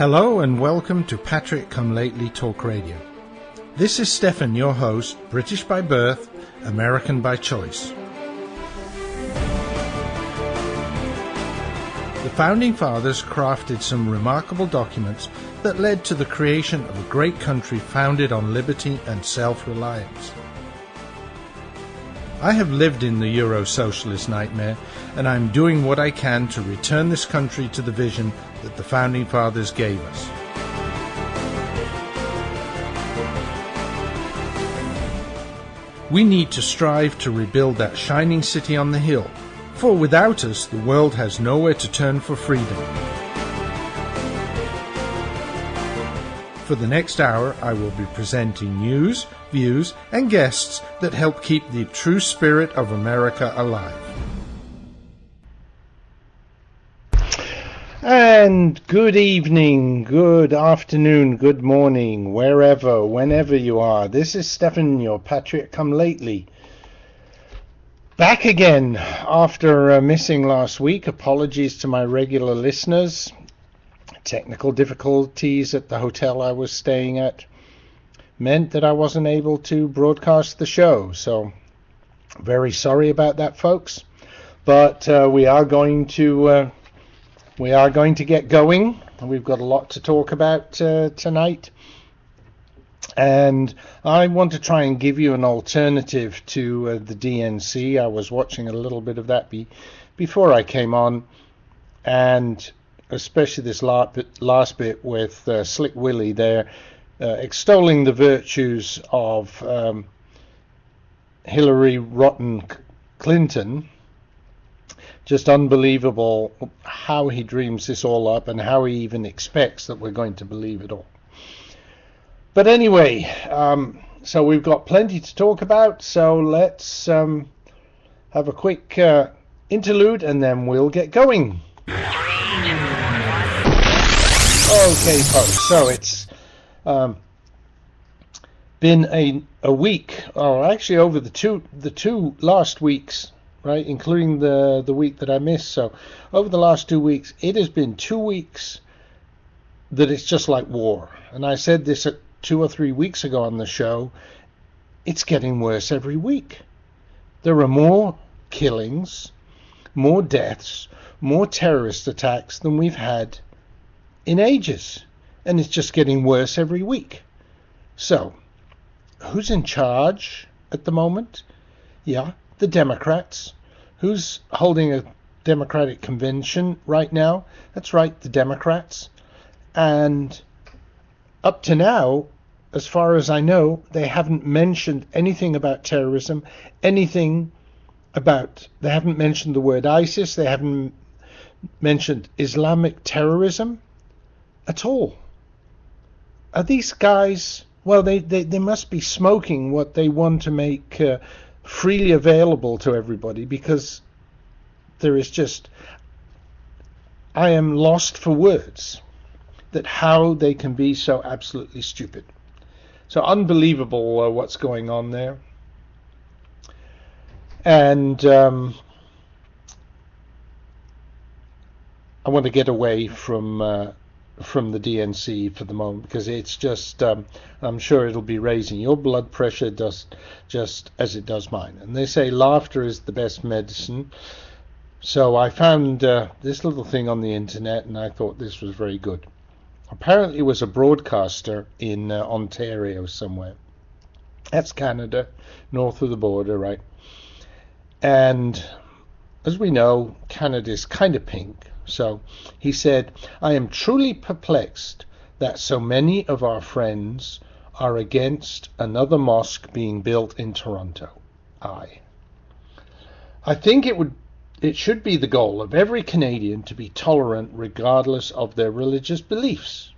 Hello and welcome to Patrick Come Lately Talk Radio. This is Stefan, your host, British by birth, American by choice. The Founding Fathers crafted some remarkable documents that led to the creation of a great country founded on liberty and self-reliance. I have lived in the Euro-socialist nightmare, and I'm doing what I can to return this country to the vision that the Founding Fathers gave us. We need to strive to rebuild that shining city on the hill, for without us, the world has nowhere to turn for freedom. For the next hour, I will be presenting news, views, and guests that help keep the true spirit of America alive. And good evening, good afternoon, good morning, wherever, whenever you are. This is Stefan, your Patriot Come Lately. Back again after missing last week. Apologies to my regular listeners. Technical difficulties at the hotel I was staying at meant that I wasn't able to broadcast the show. So, very sorry about that, folks. But we are going to get going. We've got a lot to talk about tonight. And I want to try and give you an alternative to the DNC. I was watching a little bit of that before I came on, and especially this last bit with Slick Willie there, extolling the virtues of Hillary Rotten Clinton. Just unbelievable how he dreams this all up and how he even expects that we're going to believe it all. But anyway, so we've got plenty to talk about, so let's have a quick interlude and then we'll get going. Okay, folks, so it's been a week, or actually over the two last weeks, right, including the week that I missed. So over the last 2 weeks, it has been 2 weeks that it's just like war. And I said this 2 or 3 weeks ago on the show. It's getting worse every week. There are more killings, more deaths, more terrorist attacks than we've had in ages, and it's just getting worse every week. So, who's in charge at the moment? Yeah, the Democrats. Who's holding a Democratic convention right now? That's right, the Democrats. And up to now, as far as I know, they haven't mentioned anything about terrorism, they haven't mentioned the word ISIS, they haven't mentioned Islamic terrorism at all. Are these guys, well, they must be smoking what they want to make freely available to everybody, because there is just, I am lost for words that how they can be so absolutely stupid. So unbelievable what's going on there. And I want to get away from the DNC for the moment, because it's just, I'm sure it'll be raising your blood pressure just as it does mine. And they say laughter is the best medicine. So I found this little thing on the internet, and I thought this was very good. Apparently it was a broadcaster in Ontario somewhere. That's Canada, north of the border, right? And as we know, Canada's kind of pink. So he said, I am truly perplexed that so many of our friends are against another mosque being built in Toronto. I think it should be the goal of every Canadian to be tolerant regardless of their religious beliefs.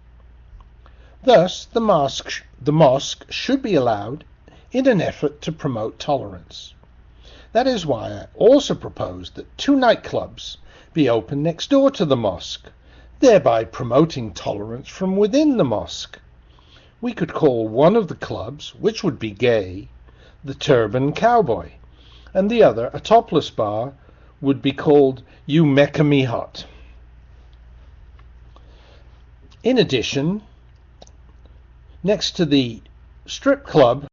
Thus, the mosque should be allowed in an effort to promote tolerance. That is why I also proposed that 2 nightclubs be open next door to the mosque, thereby promoting tolerance from within the mosque. We could call one of the clubs, which would be gay, the Turban Cowboy, and the other, a topless bar, would be called You Mecca Me Hot. In addition, next to the strip club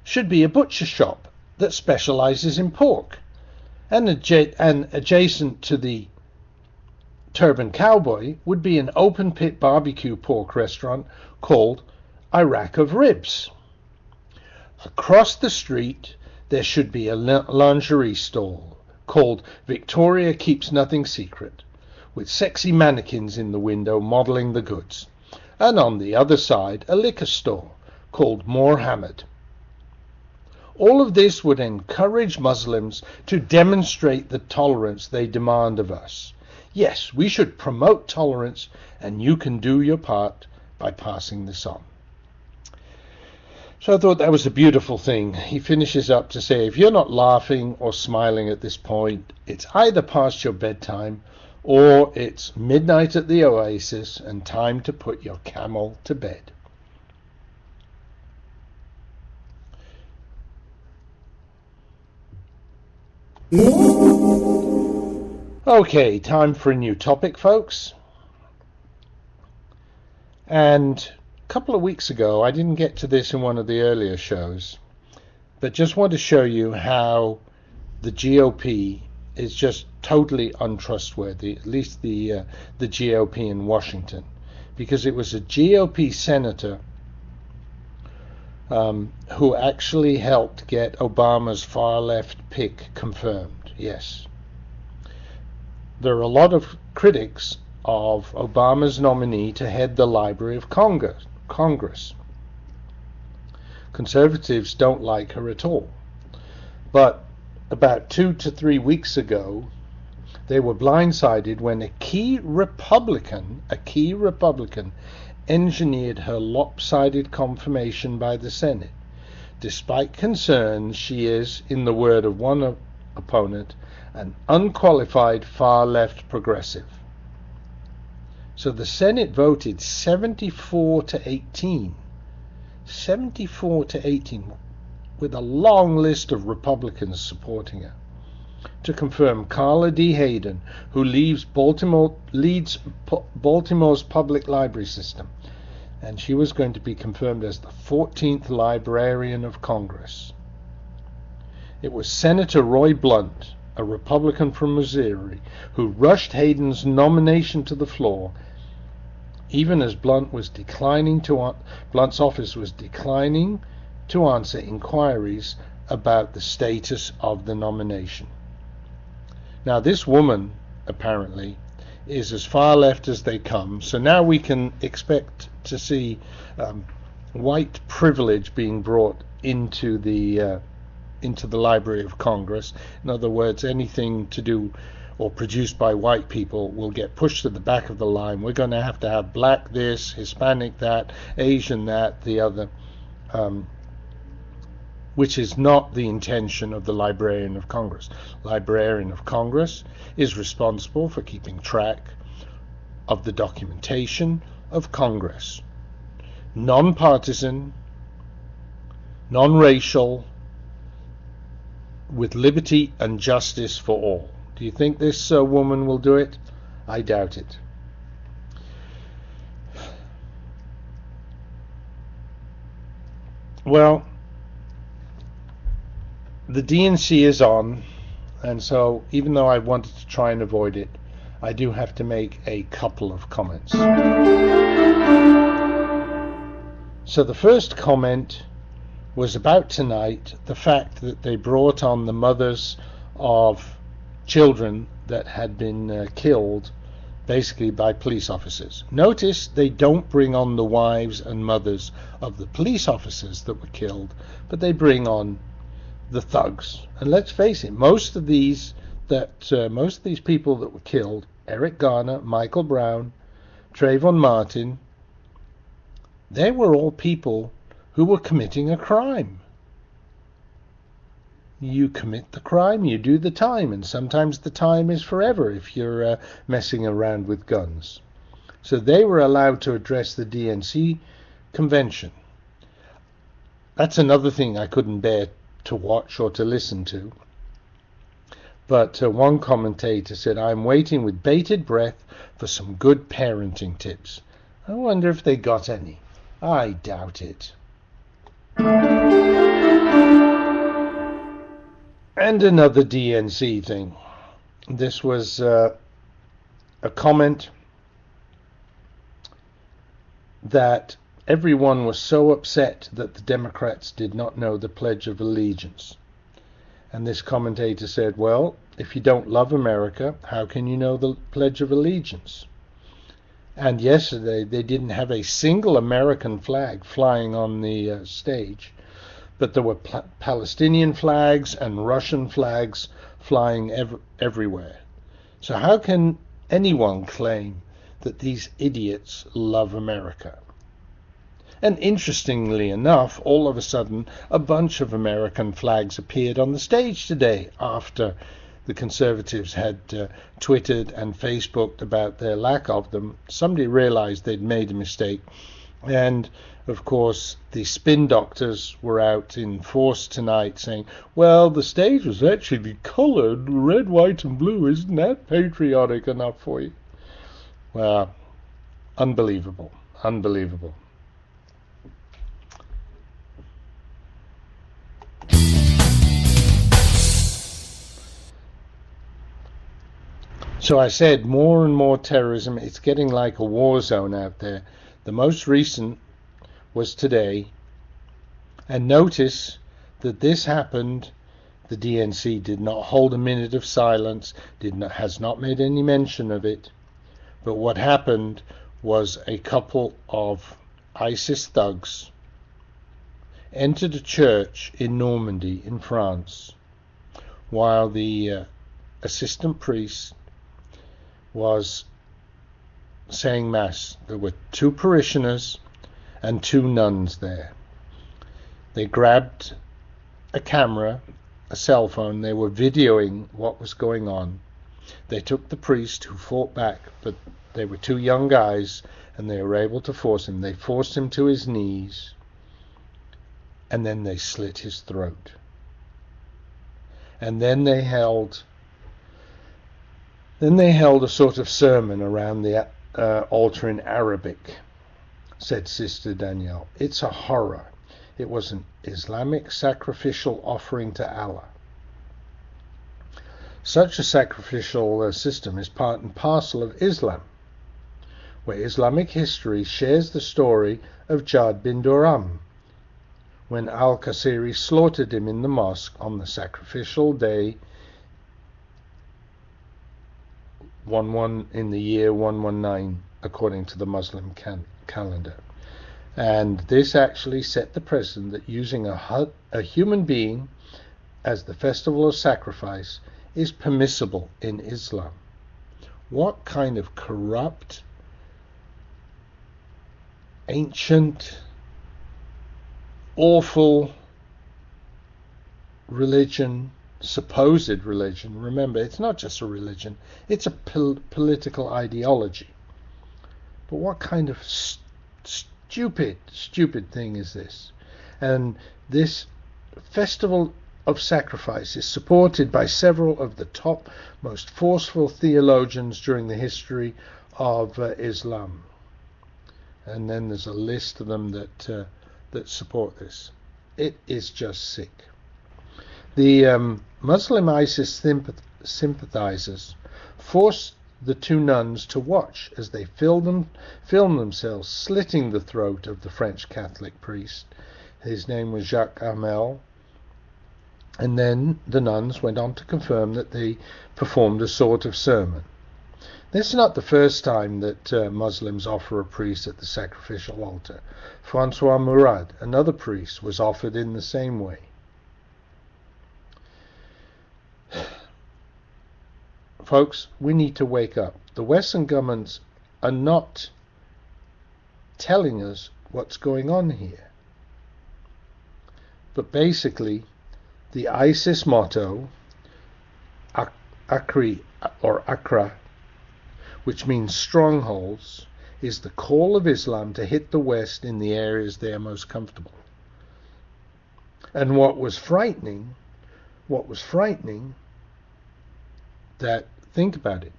should be a butcher shop that specializes in pork, and adjacent to the Turban Cowboy would be an open pit barbecue pork restaurant called Iraq of Ribs. Across the street there should be a lingerie stall called Victoria Keeps Nothing Secret, with sexy mannequins in the window modeling the goods, and on the other side a liquor store called Mohammed. All of this would encourage Muslims to demonstrate the tolerance they demand of us. Yes, we should promote tolerance, and you can do your part by passing this on. So I thought that was a beautiful thing. He finishes up to say, if you're not laughing or smiling at this point, it's either past your bedtime or it's midnight at the oasis and time to put your camel to bed. Okay, time for a new topic, folks. And a couple of weeks ago, I didn't get to this in one of the earlier shows, but just want to show you how the GOP is just totally untrustworthy, at least the GOP in Washington, because it was a GOP senator who actually helped get Obama's far-left pick confirmed. Yes. There are a lot of critics of Obama's nominee to head the Library of Congress. Conservatives don't like her at all. But about 2 to 3 weeks ago, they were blindsided when a key Republican engineered her lopsided confirmation by the Senate, despite concerns she is, in the word of one opponent, an unqualified far-left progressive. So the Senate voted 74 to 18, with a long list of Republicans supporting her, to confirm Carla D. Hayden, who leads Baltimore's public library system, and she was going to be confirmed as the 14th Librarian of Congress. It was Senator Roy Blunt, a Republican from Missouri, who rushed Hayden's nomination to the floor, even as Blunt's office was declining to answer inquiries about the status of the nomination. Now, this woman, apparently, is as far left as they come, so now we can expect to see white privilege being brought into the Library of Congress. In other words, anything to do or produced by white people will get pushed to the back of the line. We're going to have black this, Hispanic that, Asian that, the other, which is not the intention of the Librarian of Congress. Librarian of Congress is responsible for keeping track of the documentation of Congress. Non-partisan, non-racial, with liberty and justice for all. Do you think this woman will do it? I doubt it. Well, the DNC is on, and so even though I wanted to try and avoid it, I do have to make a couple of comments. So the first comment was about tonight, the fact that they brought on the mothers of children that had been killed basically by police officers. Notice they don't bring on the wives and mothers of the police officers that were killed, but they bring on the thugs. And let's face it, most of these people that were killed, Eric Garner, Michael Brown, Trayvon Martin, they were all people who were committing a crime. You commit the crime, you do the time, and sometimes the time is forever if you're messing around with guns. So they were allowed to address the DNC convention. That's another thing I couldn't bear to watch or to listen to. But one commentator said, "I'm waiting with bated breath for some good parenting tips." I wonder if they got any. I doubt it. And another DNC thing. This was a comment that everyone was so upset that the Democrats did not know the Pledge of Allegiance. And this commentator said, well, if you don't love America, how can you know the Pledge of Allegiance? And yesterday they didn't have a single American flag flying on the stage, but there were Palestinian flags and Russian flags flying everywhere. So how can anyone claim that these idiots love America? And interestingly enough, all of a sudden, a bunch of American flags appeared on the stage today after the Conservatives had twittered and Facebooked about their lack of them. Somebody realized they'd made a mistake. And, of course, the spin doctors were out in force tonight saying, well, the stage was actually colored red, white, and blue. Isn't that patriotic enough for you? Well, unbelievable. Unbelievable. So I said more and more terrorism. It's getting like a war zone out there. The most recent was today. And notice that this happened. The DNC did not hold a minute of silence, has not made any mention of it. But what happened was a couple of ISIS thugs entered a church in Normandy in France while the assistant priest was saying mass. There were 2 parishioners and 2 nuns there. They grabbed a camera, a cell phone. They were videoing what was going on. They took the priest, who fought back, but they were 2 young guys, and they were able to force him. They forced him to his knees, and then they slit his throat. And then they held a sort of sermon around the altar in Arabic, said Sister Danielle. It's a horror. It was an Islamic sacrificial offering to Allah. Such a sacrificial system is part and parcel of Islam, where Islamic history shares the story of Jad bin Durham, when al-Qasiri slaughtered him in the mosque on the sacrificial day in the year 119 according to the Muslim calendar. And this actually set the precedent that using a human being as the festival of sacrifice is permissible in Islam. What kind of corrupt, ancient, awful religion, supposed religion. Remember, it's not just a religion, it's a political ideology. But what kind of stupid thing is this? And this festival of sacrifice is supported by several of the top, most forceful theologians during the history of Islam. And then there's a list of them that support this. It is just sick. The Muslim ISIS sympathizers forced the 2 nuns to watch as they filmed themselves slitting the throat of the French Catholic priest. His name was Jacques Hamel. And then the nuns went on to confirm that they performed a sort of sermon. This is not the first time that Muslims offer a priest at the sacrificial altar. Francois Murad, another priest, was offered in the same way. Folks, we need to wake up. The Western governments are not telling us what's going on here. But basically, the ISIS motto, Akri or Akra, which means strongholds, is the call of Islam to hit the West in the areas they are most comfortable. And what was frightening, that, think about it,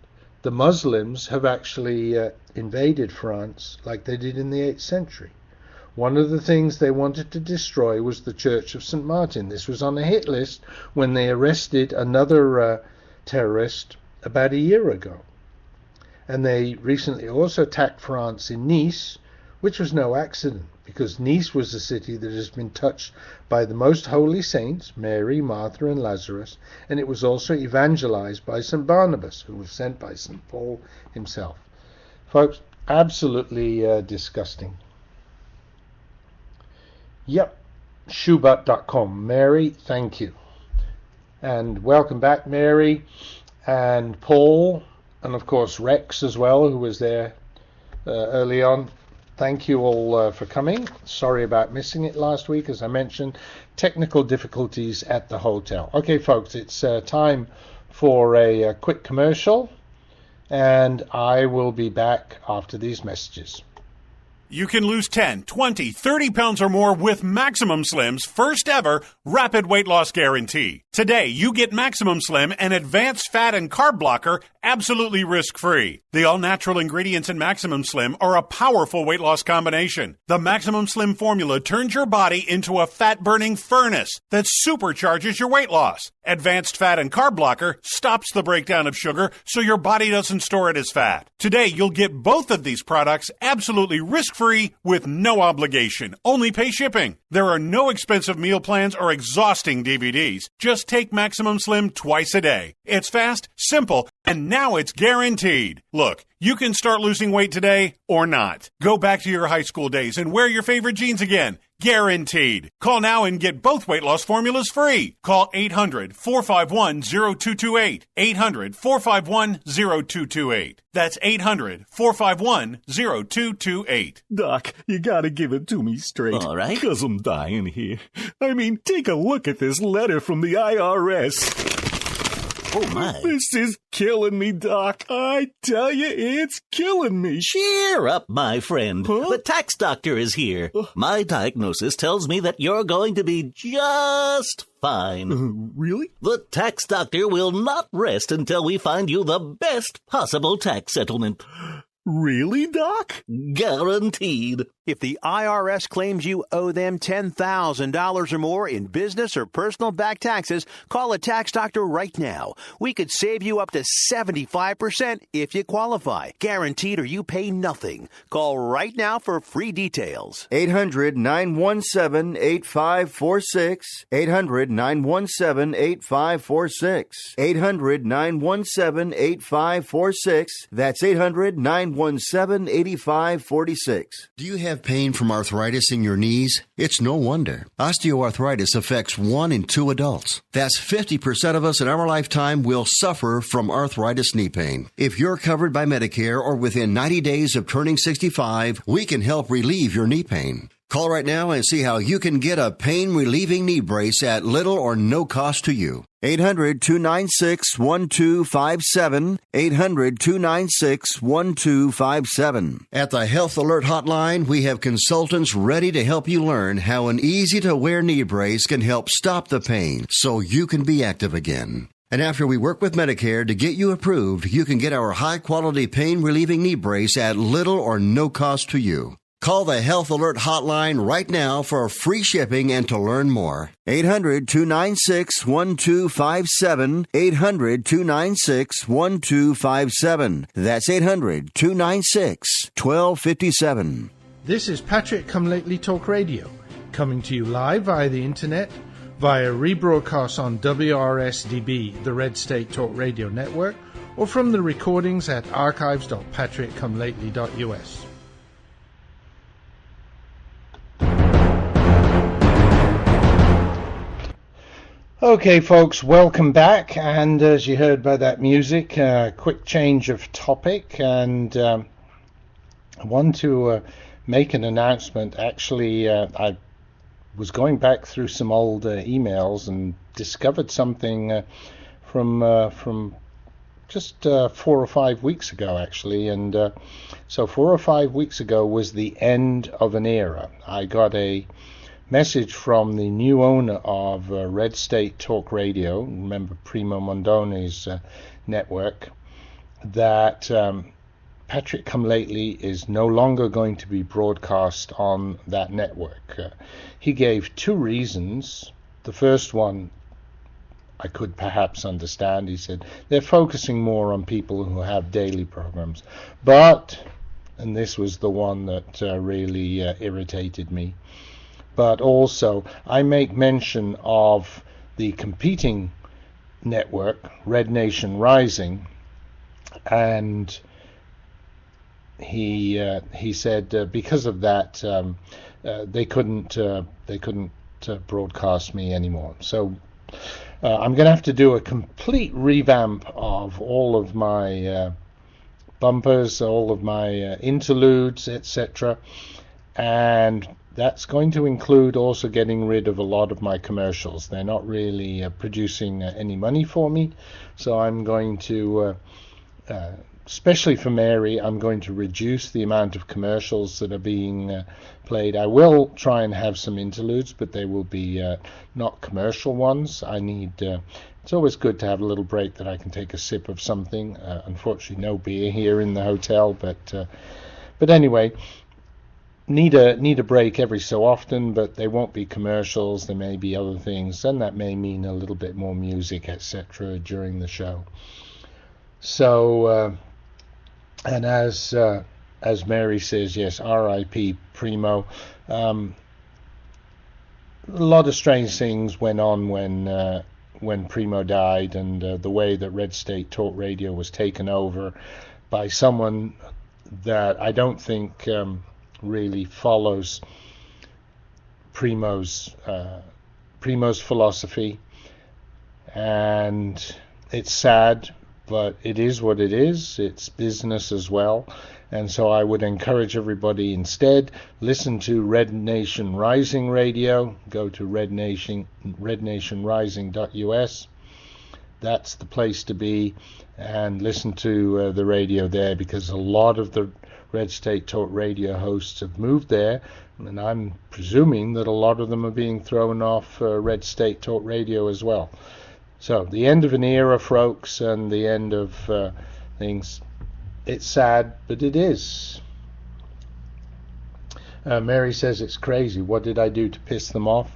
the Muslims have actually invaded France like they did in the 8th century. One of the things they wanted to destroy was the Church of St. Martin. This was on a hit list when they arrested another terrorist about a year ago. And they recently also attacked France in Nice, which was no accident, because Nice was a city that has been touched by the most holy saints, Mary, Martha, and Lazarus, and it was also evangelized by St. Barnabas, who was sent by St. Paul himself. Folks, absolutely disgusting. Yep, Schubert.com. Mary, thank you. And welcome back, Mary, and Paul, and of course Rex as well, who was there early on. Thank you all for coming. Sorry about missing it last week, as I mentioned. Technical difficulties at the hotel. Okay, folks, it's time for a quick commercial, and I will be back after these messages. You can lose 10, 20, 30 pounds or more with Maximum Slim's first ever rapid weight loss guarantee. Today, you get Maximum Slim, an advanced fat and carb blocker, absolutely risk-free. The all-natural ingredients in Maximum Slim are a powerful weight loss combination. The Maximum Slim formula turns your body into a fat-burning furnace that supercharges your weight loss. Advanced fat and carb blocker stops the breakdown of sugar so your body doesn't store it as fat. Today, you'll get both of these products absolutely risk-free with no obligation. Only pay shipping. There are no expensive meal plans or exhausting DVDs. Just take Maximum Slim twice a day. It's fast, simple, and now it's guaranteed. Look, you can start losing weight today or not. Go back to your high school days and wear your favorite jeans again. Guaranteed. Call now and get both weight loss formulas free. Call 800-451-0228. 800-451-0228. That's 800-451-0228. Doc, you gotta give it to me straight. All right. 'Cause I'm dying here. I mean, take a look at this letter from the IRS. Oh, my. This is killing me, Doc. I tell you, it's killing me. Cheer up, my friend. Huh? The tax doctor is here. My diagnosis tells me that you're going to be just fine. Really? The tax doctor will not rest until we find you the best possible tax settlement. Really, Doc? Guaranteed. If the IRS claims you owe them $10,000 or more in business or personal back taxes, call a tax doctor right now. We could save you up to 75% if you qualify. Guaranteed or you pay nothing. Call right now for free details. 800-917-8546. 800-917-8546. 800-917-8546. That's 800-917-8546. Do you have pain from arthritis in your knees? It's no wonder. Osteoarthritis affects 1 in 2 adults. That's 50% of us in our lifetime will suffer from arthritis knee pain. If you're covered by Medicare or within 90 days of turning 65, we can help relieve your knee pain. Call right now and see how you can get a pain-relieving knee brace at little or no cost to you. 800-296-1257. 800-296-1257. At the Health Alert Hotline, we have consultants ready to help you learn how an easy-to-wear knee brace can help stop the pain so you can be active again. And after we work with Medicare to get you approved, you can get our high-quality pain-relieving knee brace at little or no cost to you. Call the Health Alert Hotline right now for free shipping and to learn more. 800-296-1257. 800-296-1257. That's 800-296-1257. This is Patrick Come Lately Talk Radio, coming to you live via the internet, via rebroadcast on WRSDB, the Red State Talk Radio Network, or from the recordings at archives.patrickcomelately.us. Okay, folks, welcome back. And as you heard by that music, quick change of topic, and I want to make an announcement. Actually, I was going back through some old emails and discovered something from just 4 or 5 weeks ago, actually. And so 4 or 5 weeks ago was the end of an era. I got a message from the new owner of Red State Talk Radio, remember Primo Mondone's network, that Patrick Come Lately is no longer going to be broadcast on that network. He gave two reasons. The first one I could perhaps understand. He said they're focusing more on people who have daily programs. But, and this was the one that really irritated me, but also I make mention of the competing network, Red Nation Rising, and he said because of that they couldn't broadcast me anymore. So I'm going to have to do a complete revamp of all of my bumpers, all of my interludes, etc. And that's going to include also getting rid of a lot of my commercials. They're not really producing any money for me. So I'm going to, especially for Mary, I'm going to reduce the amount of commercials that are being played. I will try and have some interludes, but they will be not commercial ones. I need it's always good to have a little break that I can take a sip of something. Unfortunately no beer here in the hotel, but anyway, need a break every so often, but they won't be commercials. There may be other things, and that may mean a little bit more music, etc. during the show. So and as Mary says, yes, R.I.P. Primo. A lot of strange things went on when Primo died, and the way that Red State Talk Radio was taken over by someone that I don't think really follows Primo's philosophy, and it's sad, but it is what it is. It's business as well. And so I would encourage everybody instead, listen to Red Nation Rising Radio. Go to rednationrising.us. That's the place to be, and listen to the radio there, because a lot of the Red State Talk Radio hosts have moved there, and I'm presuming that a lot of them are being thrown off Red State Talk Radio as well. So the end of an era, folks, and the end of things. It's sad, but it is. Mary says it's crazy. What did I do to piss them off?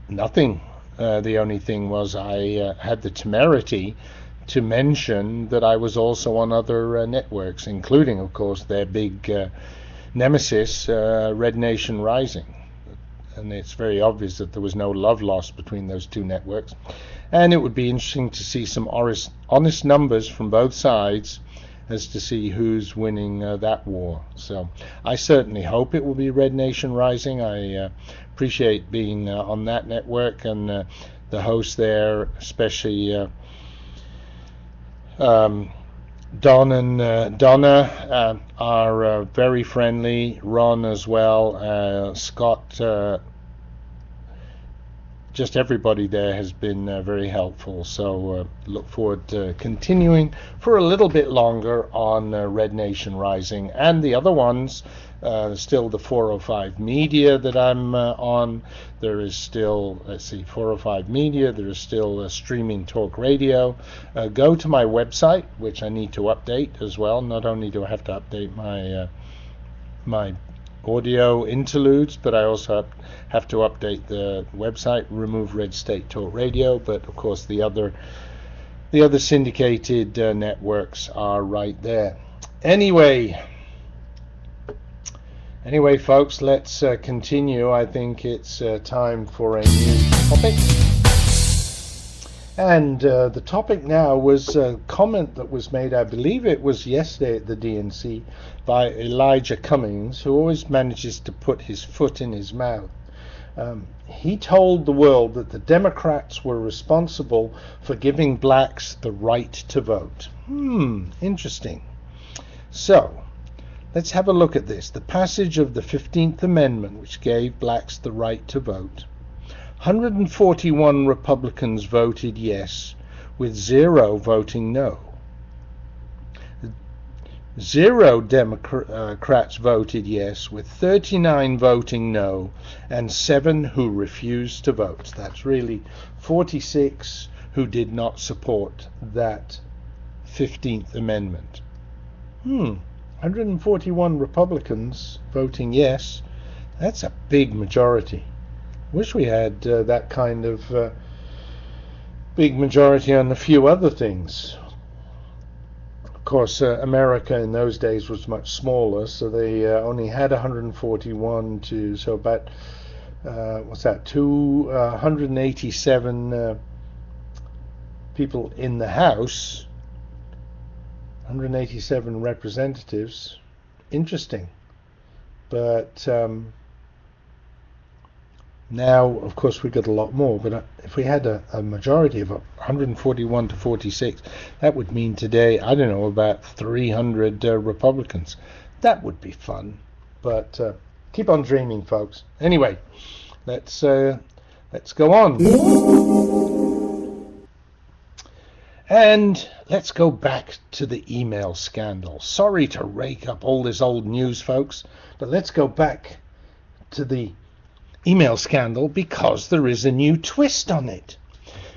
Nothing. The only thing was I had the temerity to mention that I was also on other networks, including, of course, their big nemesis, Red Nation Rising. And it's very obvious that there was no love lost between those two networks. And it would be interesting to see some honest numbers from both sides as to see who's winning that war. So I certainly hope it will be Red Nation Rising. I appreciate being on that network, and the hosts there, especially Don and Donna, are very friendly. Ron as well. Scott, just everybody there has been very helpful. So look forward to continuing for a little bit longer on Red Nation Rising, and the other ones. Still the 405 Media that I'm on. There is still, 405 Media. There is still Streaming Talk Radio. Go to my website, which I need to update as well. Not only do I have to update my audio interludes, but I also have to update the website, remove Red State Talk Radio. But of course the other syndicated networks are right there. Anyway, folks, let's continue. I think it's time for a new topic. And the topic now was a comment that was made, I believe it was yesterday at the DNC, by Elijah Cummings, who always manages to put his foot in his mouth. He told the world that the Democrats were responsible for giving blacks the right to vote. Interesting. So, let's have a look at this. The passage of the 15th Amendment, which gave blacks the right to vote. 141 Republicans voted yes, with 0 voting no. 0 Democrats voted yes, with 39 voting no, and 7 who refused to vote. That's really 46 who did not support that 15th Amendment. 141 Republicans voting yes. That's a big majority. Wish we had that kind of big majority on a few other things. Of course, America in those days was much smaller, so they only had 141 to, so about, 187 people in the House, 187 representatives. Interesting. But now, of course, we got a lot more. But if we had a majority of 141 to 46, that would mean today, I don't know, about 300 Republicans. That would be fun. But keep on dreaming, folks. Anyway, let's go on. And let's go back to the email scandal. Sorry to rake up all this old news, folks, but let's go back to the email scandal because there is a new twist on it.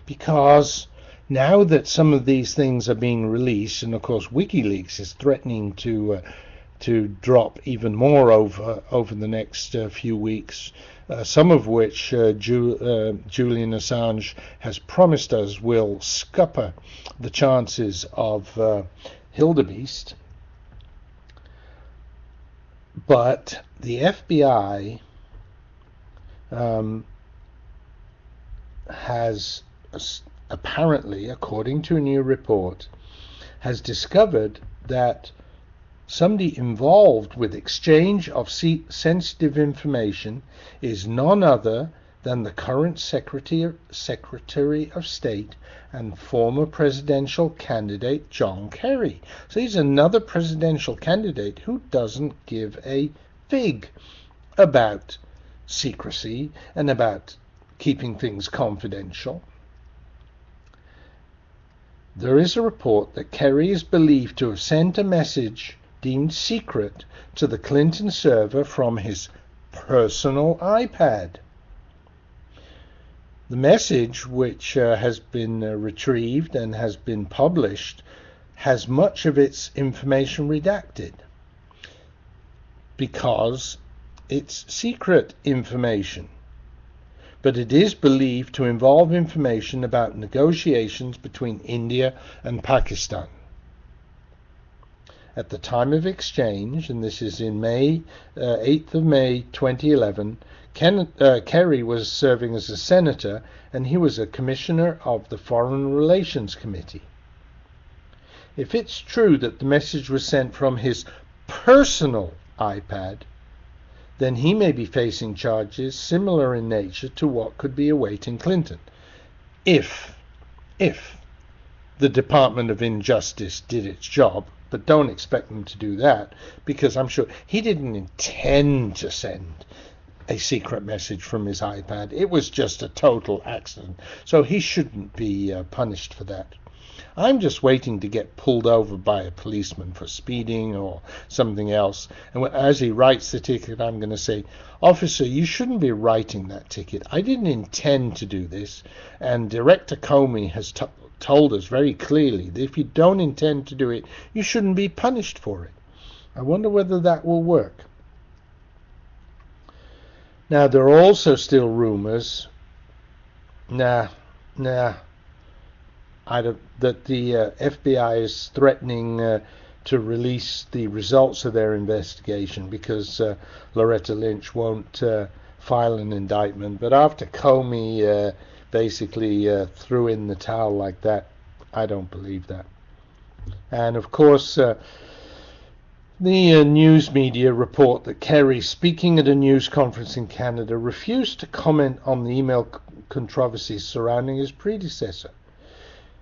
Because now that some of these things are being released, and of course WikiLeaks is threatening to drop even more over the next few weeks, some of which Julian Assange has promised us will scupper the chances of Hildebeest. But the FBI has apparently, according to a new report, has discovered that somebody involved with exchange of sensitive information is none other than the current Secretary of State and former presidential candidate John Kerry. So he's another presidential candidate who doesn't give a fig about secrecy and about keeping things confidential. There is a report that Kerry is believed to have sent a message deemed secret to the Clinton server from his personal iPad. The message, which has been retrieved and has been published, has much of its information redacted because it's secret information. But it is believed to involve information about negotiations between India and Pakistan. At the time of exchange, and this is in 8th of May 2011, Kerry was serving as a senator and he was a commissioner of the Foreign Relations Committee. If it's true that the message was sent from his personal iPad, then he may be facing charges similar in nature to what could be awaiting Clinton. If the Department of Injustice did its job, but don't expect them to do that, because I'm sure he didn't intend to send a secret message from his iPad. It was just a total accident. So he shouldn't be punished for that. I'm just waiting to get pulled over by a policeman for speeding or something else. And as he writes the ticket, I'm going to say, "Officer, you shouldn't be writing that ticket. I didn't intend to do this." And Director Comey has told us very clearly that if you don't intend to do it, you shouldn't be punished for it. I wonder whether that will work. Now, there are also still rumors that the FBI is threatening to release the results of their investigation because Loretta Lynch won't file an indictment. But after Comey basically threw in the towel like that, I don't believe that. And of course, the news media report that Kerry, speaking at a news conference in Canada, refused to comment on the email controversies surrounding his predecessor.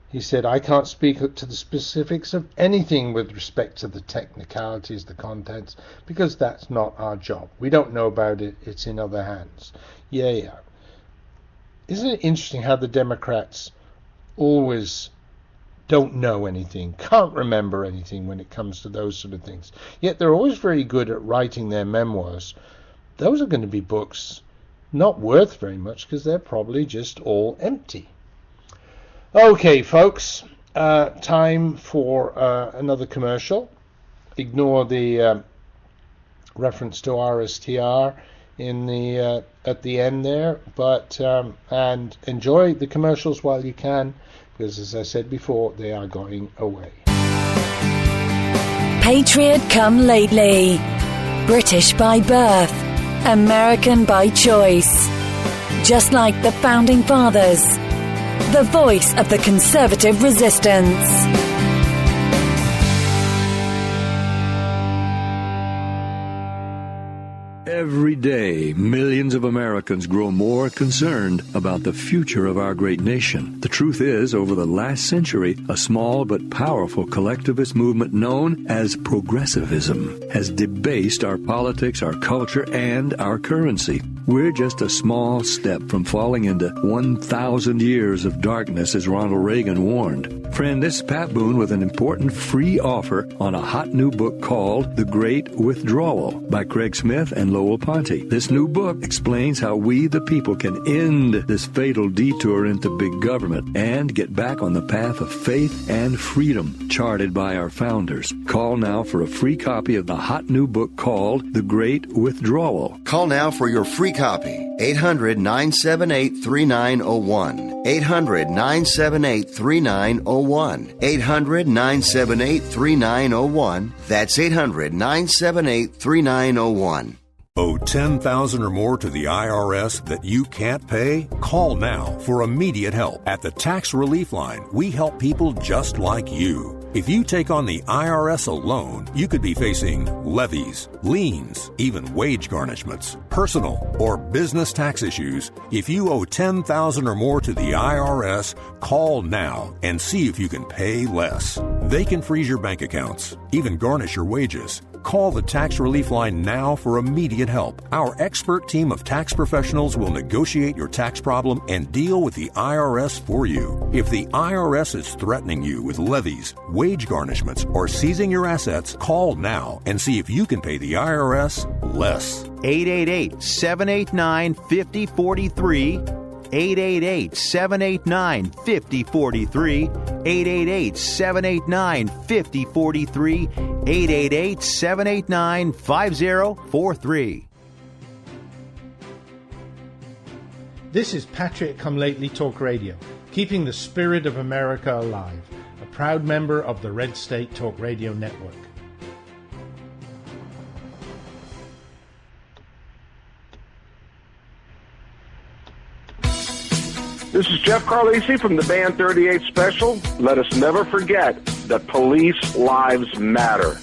He said, "I can't speak to the specifics of anything with respect to the technicalities, the contents, because that's not our job. We don't know about it. It's in other hands." Yeah. Isn't it interesting how the Democrats always don't know anything, can't remember anything when it comes to those sort of things? Yet they're always very good at writing their memoirs. Those are going to be books not worth very much because they're probably just all empty. Okay, folks, time for another commercial. Ignore the reference to RSTR in the at the end there, but and enjoy the commercials while you can, because as I said before, they are going away. Patriot come lately. British by birth. American by choice. Just like the Founding Fathers. The voice of the conservative resistance. Every day, millions of Americans grow more concerned about the future of our great nation. The truth is, over the last century, a small but powerful collectivist movement known as progressivism has debased our politics, our culture, and our currency. We're just a small step from falling into 1,000 years of darkness, as Ronald Reagan warned. Friend, this is Pat Boone with an important free offer on a hot new book called The Great Withdrawal by Craig Smith and Lowell Ponte. This new book explains how we, the people, can end this fatal detour into big government and get back on the path of faith and freedom charted by our founders. Call now for a free copy of the hot new book called The Great Withdrawal. Call now for your free copy. 800-978-3901. 800-978-3901. 800-978-3901. That's 800-978-3901. Owe $10,000 or more to the IRS that you can't pay? Call now for immediate help. At the Tax Relief Line, we help people just like you. If you take on the IRS alone, you could be facing levies, liens, even wage garnishments, personal or business tax issues. If you owe $10,000 or more to the IRS, call now and see if you can pay less. They can freeze your bank accounts, even garnish your wages. Call the Tax Relief Line now for immediate help. Our expert team of tax professionals will negotiate your tax problem and deal with the IRS for you. If the IRS is threatening you with levies, wage garnishments, or seizing your assets, call now and see if you can pay the IRS less. 888-789-5043. 888-789-5043. 888-789-5043. 888-789-5043. This is Patriot Come Lately Talk Radio, keeping the spirit of America alive, a proud member of the Red State Talk Radio Network. This is Jeff Carlisi from the Band 38 Special. Let us never forget that police lives matter.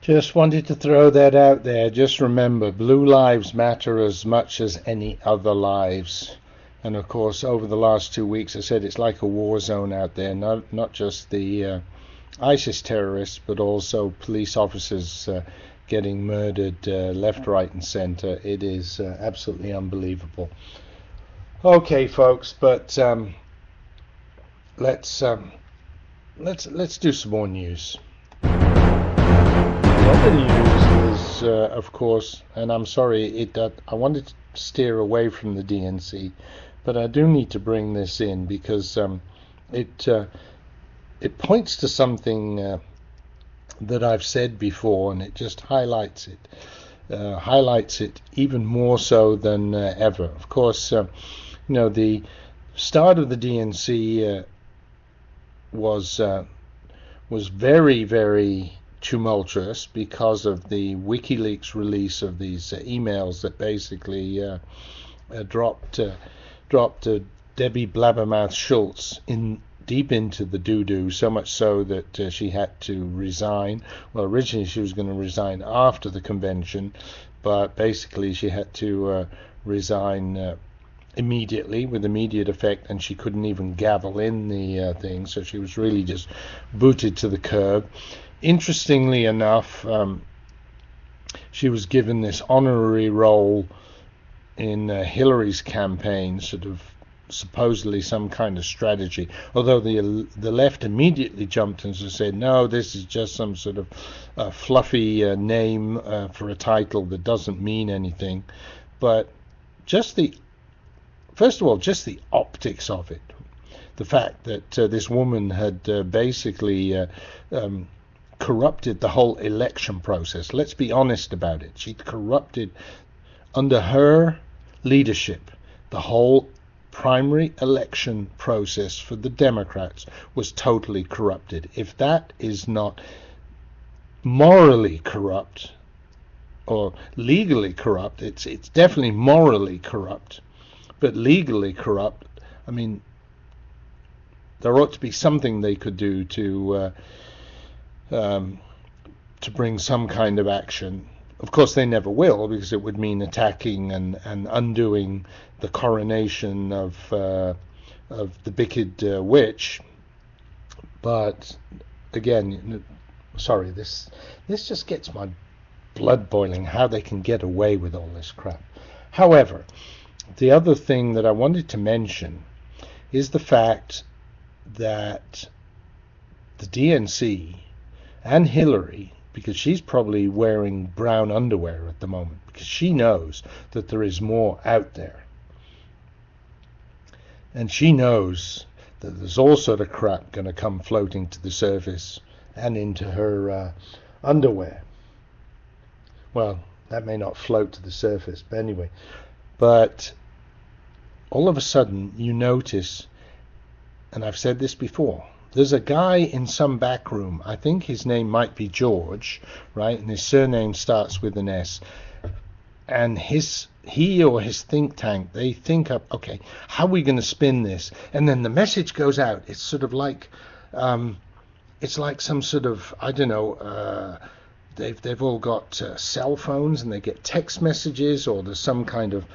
Just wanted to throw that out there. Just remember, blue lives matter as much as any other lives. And of course, over the last 2 weeks, I said it's like a war zone out there. Not just the ISIS terrorists, but also police officers getting murdered left, right, and center. It is absolutely unbelievable. Okay, folks, but let's do some more news. The other news is, of course, and I'm sorry, I wanted to steer away from the DNC, but I do need to bring this in because it points to something that I've said before, and it just highlights it even more so than ever. Of course, the start of the DNC was very, very tumultuous because of the WikiLeaks release of these emails that basically dropped Debbie Blabbermouth Schultz deep into the doo-doo, so much so that she had to resign. Well, originally she was going to resign after the convention, but basically she had to resign immediately, with immediate effect, and she couldn't even gavel in the thing, so she was really just booted to the curb. Interestingly enough, she was given this honorary role in Hillary's campaign, sort of supposedly some kind of strategy, although the left immediately jumped and said, no, this is just some sort of fluffy name for a title that doesn't mean anything. But first of all, just the optics of it, the fact that this woman had basically corrupted the whole election process. Let's be honest about it. She'd corrupted, under her leadership, the whole primary election process for the Democrats was totally corrupted. If that is not morally corrupt or legally corrupt, it's definitely morally corrupt, but legally corrupt. I mean, there ought to be something they could do to bring some kind of action. Of course, they never will, because it would mean attacking and undoing the coronation of the Wicked Witch. But again, sorry, this just gets my blood boiling, how they can get away with all this crap. However, the other thing that I wanted to mention is the fact that the DNC and Hillary, because she's probably wearing brown underwear at the moment, because she knows that there is more out there. And she knows that there's all sort of crap going to come floating to the surface and into her underwear. Well, that may not float to the surface, but anyway. But all of a sudden you notice, and I've said this before, there's a guy in some back room, I think his name might be George, right, and his surname starts with an S, and he or his think tank, they think up, okay, how are we going to spin this? And then the message goes out. It's sort of like, it's like some sort of, I don't know, they've all got cell phones, and they get text messages, or there's some kind of,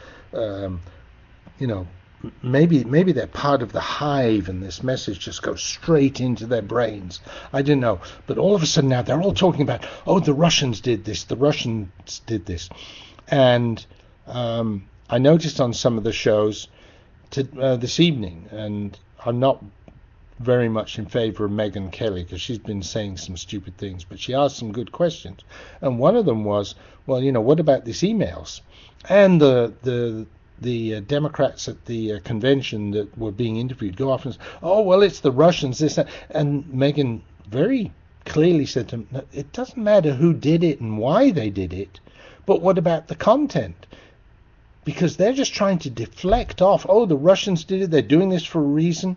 maybe they're part of the hive, and this message just goes straight into their brains. I don't know. But all of a sudden now they're all talking about, oh, the Russians did this, the Russians did this. And I noticed on some of the shows this evening, and I'm not very much in favor of Megyn Kelly, because she's been saying some stupid things, but she asked some good questions. And one of them was, well, what about these emails? And the Democrats at the convention that were being interviewed go off and say, oh, well, it's the Russians, this, that. And Megyn very clearly said to them, no, it doesn't matter who did it and why they did it, but what about the content? Because they're just trying to deflect off, oh, the Russians did it, they're doing this for a reason,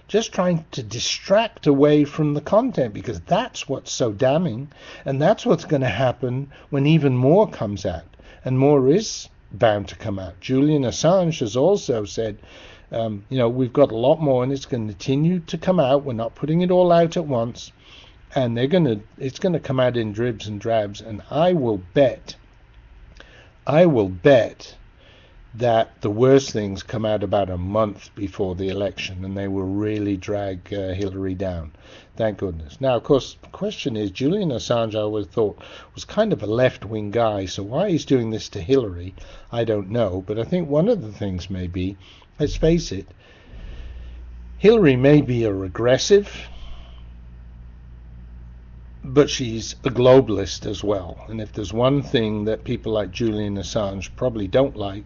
just trying to distract away from the content, because that's what's so damning, and that's what's going to happen when even more comes out, and more is bound to come out. Julian Assange has also said, we've got a lot more, and it's going to continue to come out. We're not putting it all out at once, and it's going to come out in dribs and drabs. And I will bet that the worst things come out about a month before the election, and they will really drag Hillary down. Thank goodness. Now, of course, the question is, Julian Assange, I always thought, was kind of a left-wing guy, so why he's doing this to Hillary, I don't know. But I think one of the things may be, let's face it, Hillary may be a regressive, but she's a globalist as well. And if there's one thing that people like Julian Assange probably don't like,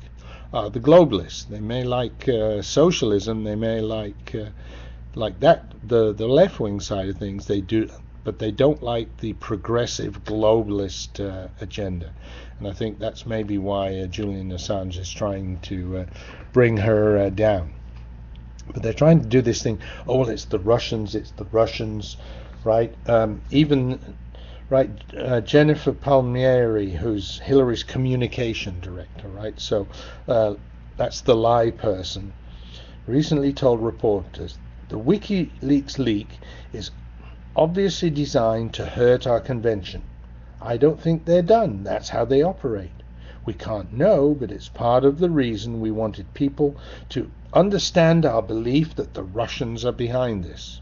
the globalists. They may like socialism, they may like that, the left-wing side of things, they do, but they don't like the progressive globalist agenda. And I think that's maybe why Julian Assange is trying to bring her down. But they're trying to do this thing, oh, well, it's the Russians, right? Jennifer Palmieri, who's Hillary's communication director, right? So that's the lie person, recently told reporters, the WikiLeaks leak is obviously designed to hurt our convention. I don't think they're done. That's how they operate. We can't know, but it's part of the reason we wanted people to understand our belief that the Russians are behind this.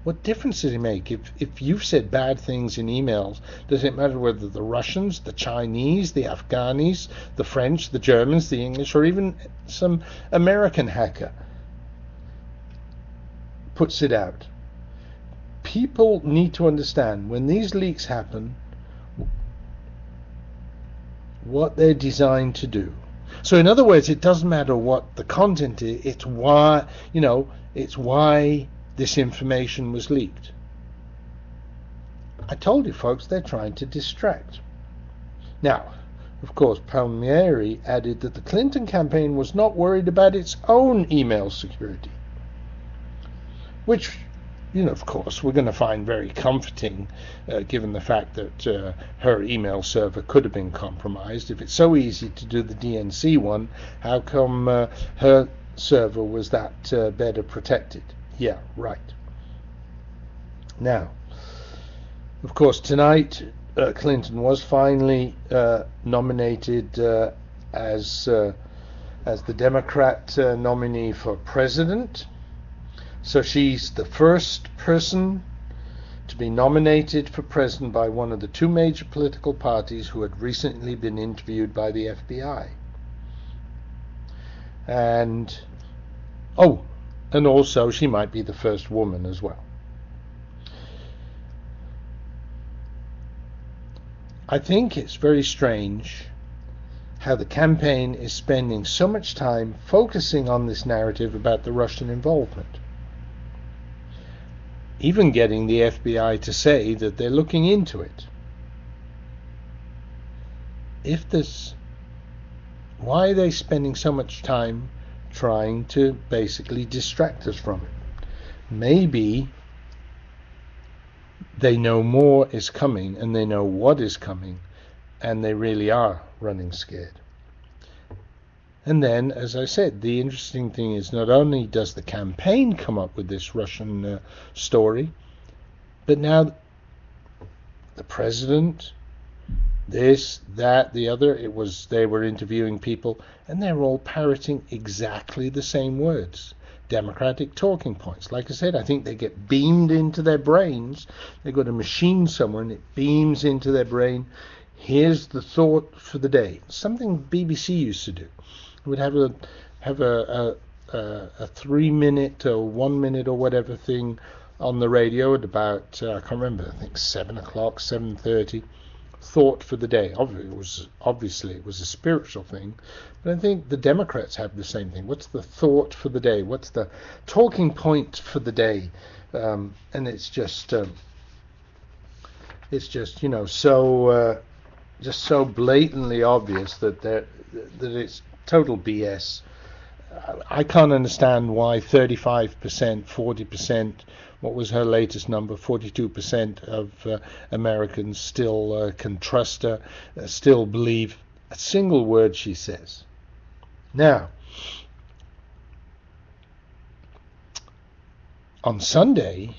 What difference does it make? If you've said bad things in emails, does it matter whether the Russians, the Chinese, the Afghanis, the French, the Germans, the English, or even some American hacker puts it out. People need to understand when these leaks happen what they're designed to do. So in other words, it doesn't matter what the content is, it's why this information was leaked. I told you folks, they're trying to distract. Now, of course, Palmieri added that the Clinton campaign was not worried about its own email security, which, of course, we're going to find very comforting, given the fact that her email server could have been compromised. If it's so easy to do the DNC one, how come her server was that better protected? Yeah, right. Now, of course, tonight, Clinton was finally nominated as the Democrat nominee for president. So she's the first person to be nominated for president by one of the two major political parties who had recently been interviewed by the FBI. And also she might be the first woman as well. I think it's very strange how the campaign is spending so much time focusing on this narrative about the Russian involvement. Even getting the FBI to say that they're looking into it. Why are they spending so much time trying to basically distract us from it? Maybe they know more is coming and they know what is coming and they really are running scared. And then, as I said, the interesting thing is not only does the campaign come up with this Russian story, but now the president, this, that, the other, they were interviewing people and they're all parroting exactly the same words. Democratic talking points. Like I said, I think they get beamed into their brains. They've got a machine somewhere and it beams into their brain. Here's the thought for the day. Something BBC used to do. It would have a 3-minute or 1 minute or whatever thing on the radio at about, I can't remember, I think 7 o'clock, 7:30. Thought for the day. Obviously it was a spiritual thing, but I think the Democrats have the same thing. What's the thought for the day? What's the talking point for the day? And it's just so blatantly obvious that it's total BS. I can't understand why 35%, 40%, what was her latest number, 42% of Americans still can trust her, still believe a single word she says. Now, on Sunday,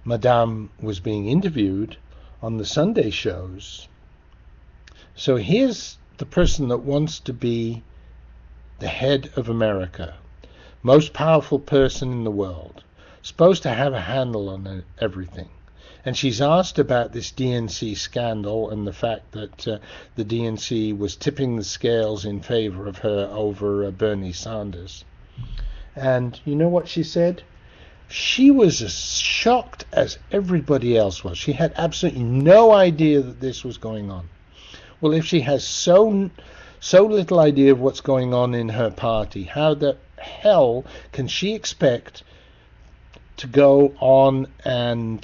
Madame was being interviewed on the Sunday shows. So here's the person that wants to be the head of America, most powerful person in the world, supposed to have a handle on everything. And she's asked about this DNC scandal and the fact that the DNC was tipping the scales in favor of her over Bernie Sanders. And you know what she said? She was as shocked as everybody else was. She had absolutely no idea that this was going on. Well, if she has so little idea of what's going on in her party, how the hell can she expect to go on and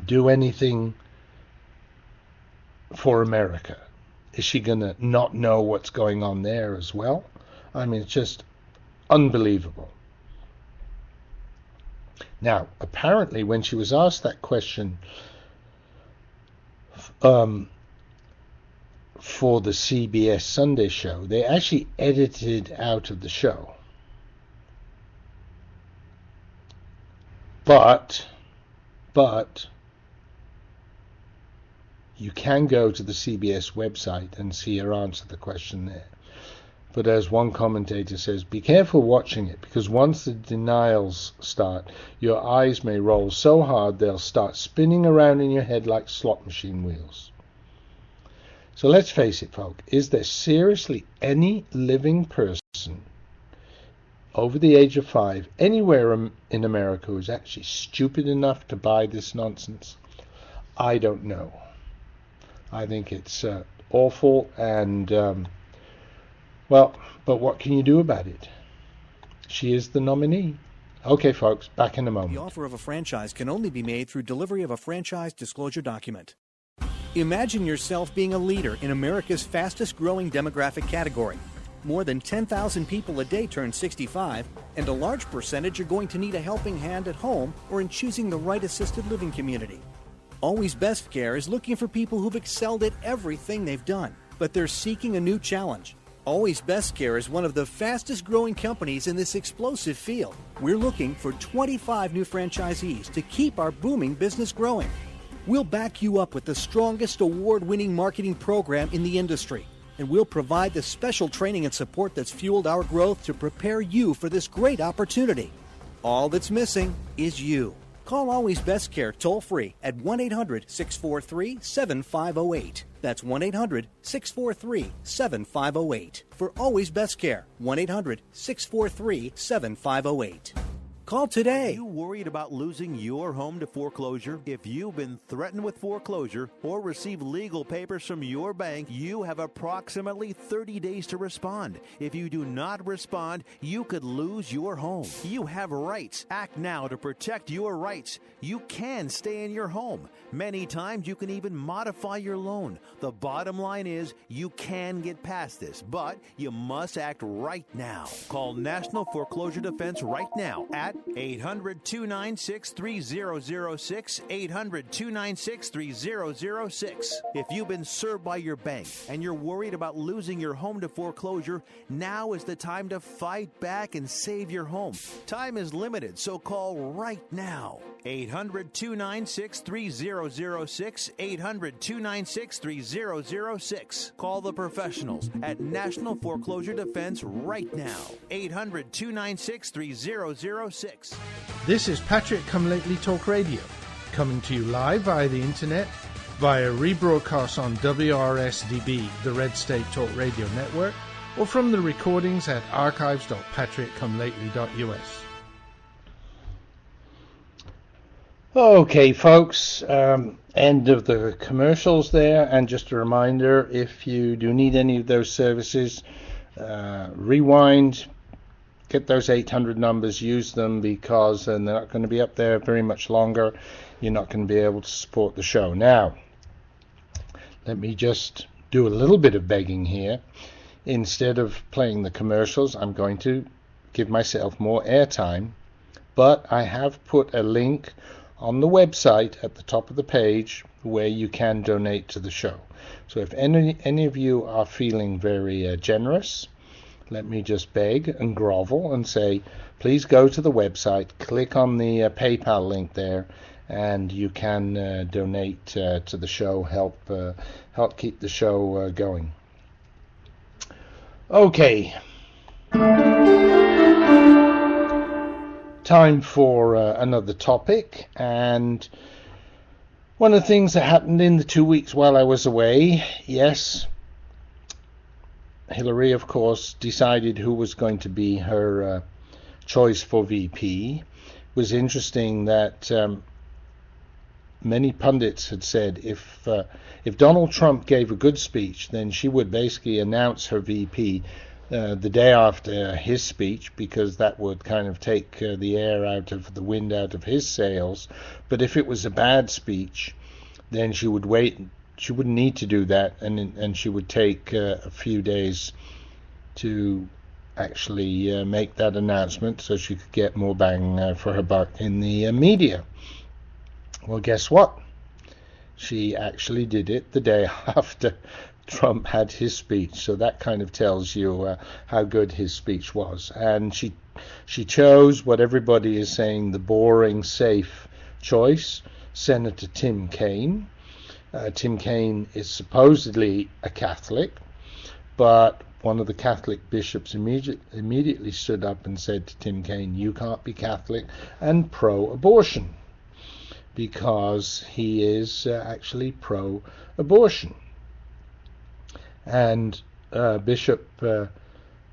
do anything for America? Is she going to not know what's going on there as well? I mean, it's just unbelievable. Now, apparently, when she was asked that question for the CBS Sunday show, they actually edited out of the show. But you can go to the CBS website and see her answer the question there. But as one commentator says, be careful watching it, because once the denials start, your eyes may roll so hard they'll start spinning around in your head like slot machine wheels. So let's face it, folk, is there seriously any living person over the age of 5 anywhere in America who is actually stupid enough to buy this nonsense? I don't know. I think it's awful, and well, but what can you do about it? She is the nominee. Okay, folks, back in a moment. The offer of a franchise can only be made through delivery of a franchise disclosure document. Imagine yourself being a leader in America's fastest growing demographic category. More than 10,000 people a day turn 65, and a large percentage are going to need a helping hand at home or in choosing the right assisted living community. Always Best Care is looking for people who've excelled at everything they've done, but they're seeking a new challenge. Always Best Care is one of the fastest growing companies in this explosive field. We're looking for 25 new franchisees to keep our booming business growing. We'll back you up with the strongest award-winning marketing program in the industry, and we'll provide the special training and support that's fueled our growth to prepare you for this great opportunity. All that's missing is you. Call Always Best Care toll-free at 1-800-643-7508. That's 1-800-643-7508. For Always Best Care, 1-800-643-7508. Call today. Are you worried about losing your home to foreclosure? If you've been threatened with foreclosure or received legal papers from your bank, you have approximately 30 days to respond. If you do not respond, you could lose your home. You have rights. Act now to protect your rights. You can stay in your home. Many times you can even modify your loan. The bottom line is you can get past this, but you must act right now. Call National Foreclosure Defense right now at 800-296-3006, 800-296-3006. If you've been served by your bank and you're worried about losing your home to foreclosure, now is the time to fight back and save your home. Time is limited, so call right now. 800-296-3006, 800-296-3006. Call the professionals at National Foreclosure Defense right now. 800-296-3006. This is Patrick Come Lately Talk Radio, coming to you live via the internet, via rebroadcast on WRSDB, the Red State Talk Radio Network, or from the recordings at archives.patrickcomelately.us. Okay, folks, end of the commercials there, and just a reminder, if you do need any of those services, rewind, get those 800 numbers, use them, because they're not going to be up there very much longer. You're not going to be able to support the show. Now, let me just do a little bit of begging here. Instead of playing the commercials, I'm going to give myself more airtime, but I have put a link on the website at the top of the page where you can donate to the show. So if any of you are feeling very generous, let me just beg and grovel and say, please go to the website, click on the PayPal link there, and you can donate to the show, help keep the show going. Okay. Time for another topic, and one of the things that happened in the 2 weeks while I was away, yes, Hillary, of course, decided who was going to be her choice for VP. It was interesting that many pundits had said if Donald Trump gave a good speech, then she would basically announce her VP the day after his speech, because that would kind of take the wind out of his sails. But if it was a bad speech, then she would wait. She wouldn't need to do that, and she would take a few days to actually make that announcement, so she could get more bang for her buck in the media. Well, guess what? She actually did it the day after Trump had his speech, so that kind of tells you how good his speech was. And she chose what everybody is saying the boring, safe choice, Senator Tim Kaine. Tim Kaine is supposedly a Catholic, but one of the Catholic bishops immediately stood up and said to Tim Kaine, you can't be Catholic and pro-abortion, because he is actually pro-abortion. And Bishop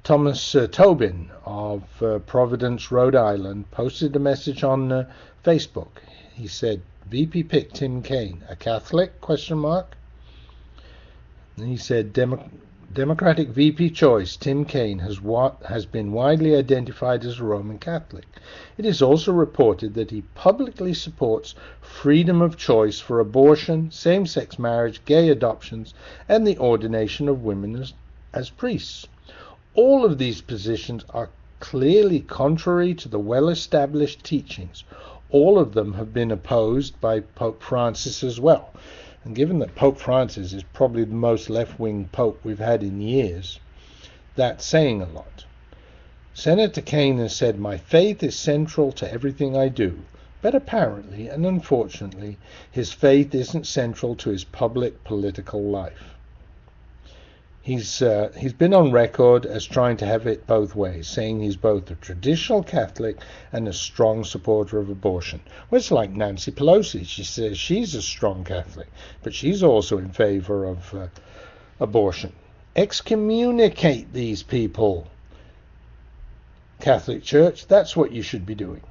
Thomas Tobin of Providence, Rhode Island, posted a message on Facebook. He said, VP pick Tim Kaine, a Catholic? ? And he said, Democratic VP choice Tim Kaine has been widely identified as a Roman Catholic. It is also reported that he publicly supports freedom of choice for abortion, same-sex marriage, gay adoptions, and the ordination of women as priests. All of these positions are clearly contrary to the well-established teachings. All of them have been opposed by Pope Francis as well. And given that Pope Francis is probably the most left-wing pope we've had in years, that's saying a lot. Senator Kaine has said, my faith is central to everything I do. But apparently, and unfortunately, his faith isn't central to his public political life. He's been on record as trying to have it both ways, saying he's both a traditional Catholic and a strong supporter of abortion. Well, it's like Nancy Pelosi. She says she's a strong Catholic, but she's also in favor of abortion. Excommunicate these people, Catholic Church. That's what you should be doing.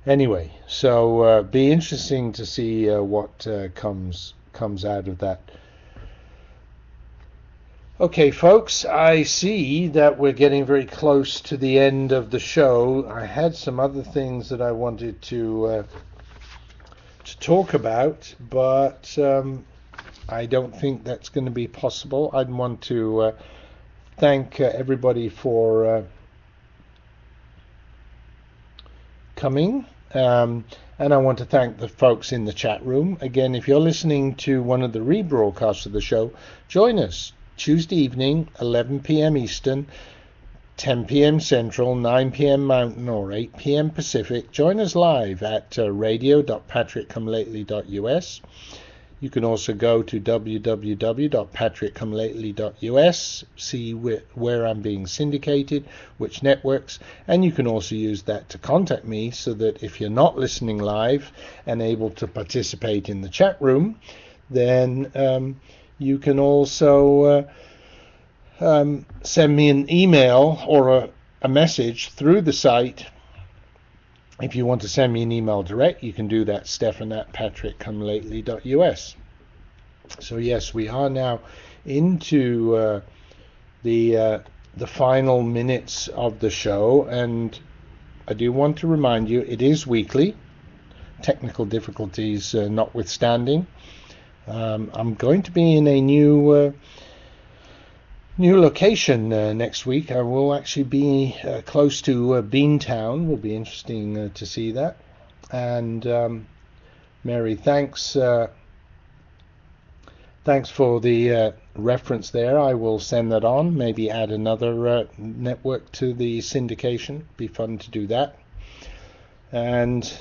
Anyway, so be interesting to see what comes out of that. Okay, folks, I see that we're getting very close to the end of the show. I had some other things that I wanted to talk about, but I don't think that's going to be possible. I'd want to thank everybody for coming, and I want to thank the folks in the chat room. Again, if you're listening to one of the rebroadcasts of the show, join us. Tuesday evening, 11 p.m. Eastern, 10 p.m. Central, 9 p.m. Mountain, or 8 p.m. Pacific. Join us live at radio.patrickcomelately.us. You can also go to www.patrickcomelately.us, see where I'm being syndicated, which networks, and you can also use that to contact me, so that if you're not listening live and able to participate in the chat room, then you can also send me an email or a message through the site. If you want to send me an email direct, you can do that, stephan@patrickcomelately.us. So yes, we are now into the final minutes of the show, and I do want to remind you, it is weekly, technical difficulties notwithstanding. I'm going to be in a new location next week. I will actually be close to Beantown. Will be interesting to see that. And Mary, thanks for the reference there. I will send that on. Maybe add another network to the syndication. Be fun to do that. And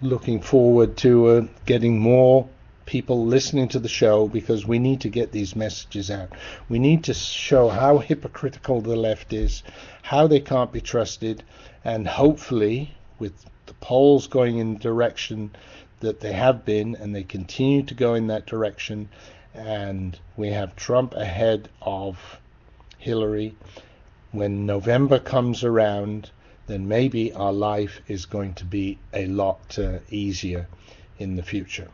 looking forward to getting more people listening to the show, because we need to get these messages out. We need to show how hypocritical the left is, how they can't be trusted, and hopefully, with the polls going in the direction that they have been, and they continue to go in that direction, and we have Trump ahead of Hillary, when November comes around, then maybe our life is going to be a lot easier in the future.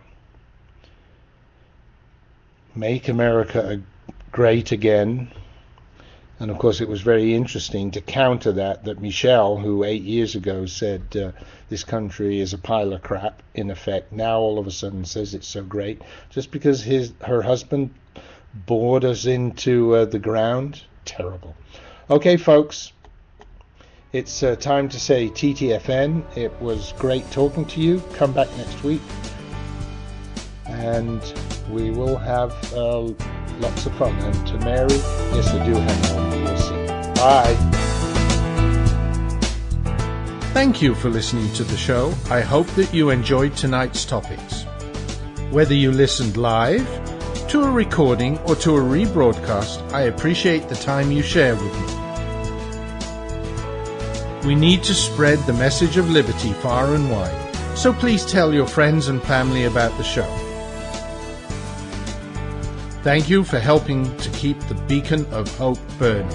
Make America great again. And of course, it was very interesting to counter that Michelle, who 8 years ago said this country is a pile of crap, in effect, now all of a sudden says it's so great, just because her husband bored us into the ground. Terrible. Okay, folks. It's time to say TTFN. It was great talking to you. Come back next week, and we will have lots of fun. And to Mary, yes, I do hang on. We'll see. Bye. Thank you for listening to the show. I hope that you enjoyed tonight's topics. Whether you listened live, to a recording, or to a rebroadcast, I appreciate the time you share with me. We need to spread the message of liberty far and wide, so please tell your friends and family about the show. Thank you for helping to keep the beacon of hope burning.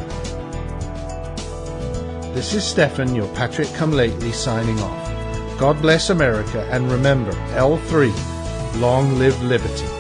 This is Stefan, your Patriot Come Lately, signing off. God bless America, and remember, L3, long live liberty.